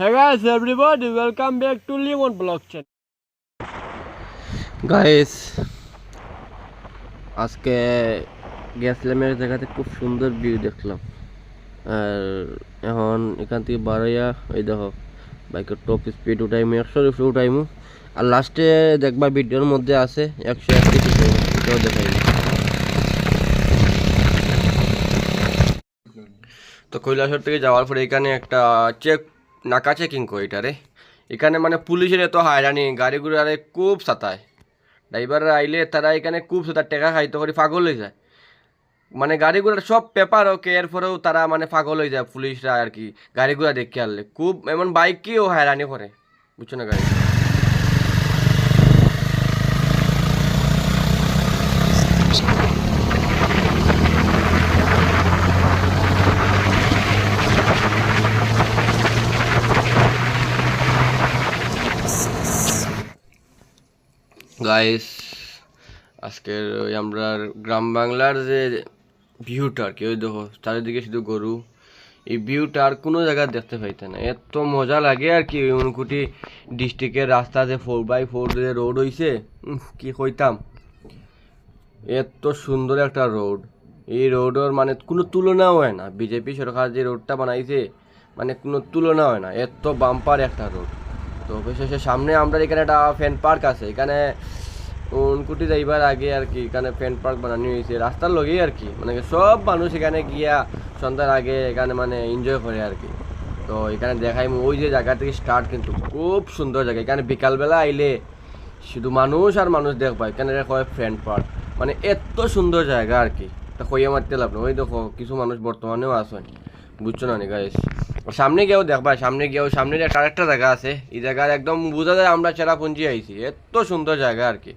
Hey guys, everybody, welcome back to Lemon Blockchain. Guys আজকে গেছিলাম এক জায়গাতে, খুব সুন্দর ভিউ দেখলাম। আর এখন এখান থেকে বাড়াইয়া ওই দেখো বাইকের টপ স্পিড উঠাইমু, 100 উপরে উঠাইমু। আর লাস্টে দেখবা ভিডিওর মধ্যে আছে 131 উঠাইমু, এটাও দেখাইমু। তো কৈলাসহর থেকে যাওয়ার পরে এখানে একটা নাকা চেকিং করে এটারে। এখানে মানে পুলিশের এত হায়রানি, গাড়ি ঘোড়ারে খুব সাতায়। ড্রাইভাররা আইলে তারা এখানে খুব তার টেকা খাইতে করে পাগল হয়ে যায়। মানে গাড়ি ঘোড়ার সব পেপার ওকে, এরপরেও তারা মানে পাগল হয়ে যায় পুলিশরা আর কি। গাড়ি ঘোড়া দেখে আনলে খুব এমন বাইককেও হয়রানি করে, বুঝছো না গাড়ি। গাইস আজকের ওই আমরা গ্রাম বাংলার যে ভিউটা আর কি, ওই দেখো চারিদিকে শুধু গরু। এই ভিউটা আর কোনো জায়গায় দেখতে পাইতে না, এত মজা লাগে আর কি। উনকুটি ডিস্ট্রিক্টের রাস্তা যে 4x4 যে রোড হইছে, কি কইতাম, এত সুন্দর একটা রোড। এই রোডের মানে কোনো তুলনা হয় না। বিজেপি সরকার যে রোডটা বানাইছে মানে কোনো তুলনা হয় না, এত বাম্পার একটা রোড। তো অবশেষে সামনে আমরা এখানে একটা ফ্যান পার্ক আছে, এখানে উনকুটি যাইবার আগে আর কি এখানে ফ্যান পার্ক বানানো হয়েছে রাস্তার লগেই আর কি। মানে সব মানুষ এখানে গিয়া সন্ধ্যার আগে এখানে মানে এনজয় করে আর কি। তো এখানে দেখাই ওই যে জায়গা থেকে স্টার্ট, কিন্তু খুব সুন্দর জায়গা। এখানে বিকালবেলা আইলে শুধু মানুষ আর মানুষ দেখবা। এখানে হয় ফ্যান পার্ক, মানে এত সুন্দর জায়গা আর কি। তা কইয়া মারতে লাভ না, ওই দেখো কিছু মানুষ বর্তমানেও আসেন, বুঝছো না গাইস। সামনে গিয়েও দেখবা, সামনে গিয়েও সামনের একটা আরেকটা জায়গা আছে, এই জায়গার একদম বোঝা যায় আমরা চেরাপুঞ্জি আইছি। এত সুন্দর জায়গা আর কি,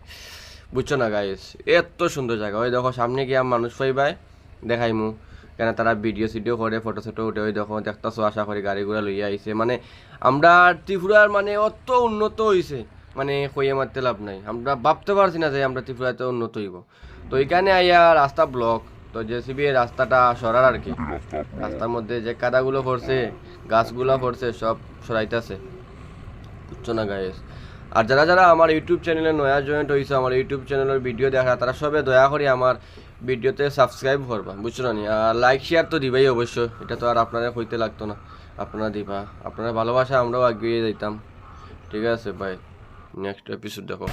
বুঝছো না গাইস, এত সুন্দর জায়গা। ওই দেখো সামনে গিয়ে মানুষ পাইবাই, দেখাইমু কেন তারা ভিডিও সিডিও করে, ফটো ফটো উঠে। ওই দেখো দেখতেছো, আশা করি গাড়ি ঘোড়া লইয়া আইছে। মানে আমরা ত্রিপুরার মানে অত উন্নত হইছে, মানে কইয়া মারতে লাভ নাই। আমরা ভাবতে পারছি না যে আমরা ত্রিপুরাতে উন্নত হইব। তো এখানে আইয়া রাস্তা ব্লক, তো জেসিবি রাস্তাটা সরার আর কি। রাস্তার মধ্যে যে কাদাগুলো পড়ছে, গাছগুলো পড়ছে, সব সরাইতেছে, বুঝছো না গাইস। আর যারা যারা আমার ইউটিউব চ্যানেলে নয়া জয়েন্ট হয়েছে, আমার ইউটিউব চ্যানেলের ভিডিও দেখা, তারা সবে দয়া করে আমার ভিডিওতে সাবস্ক্রাইব করবা, বুঝছো না। আর লাইক শেয়ার তো দিবাই অবশ্য, এটা তো আর আপনারা হইতে লাগতো না, আপনারা দিবা। আপনারা ভালোবাসা আমরাও এগিয়ে যাইতাম। ঠিক আছে ভাই, নেক্সট এপিসোড দেখো।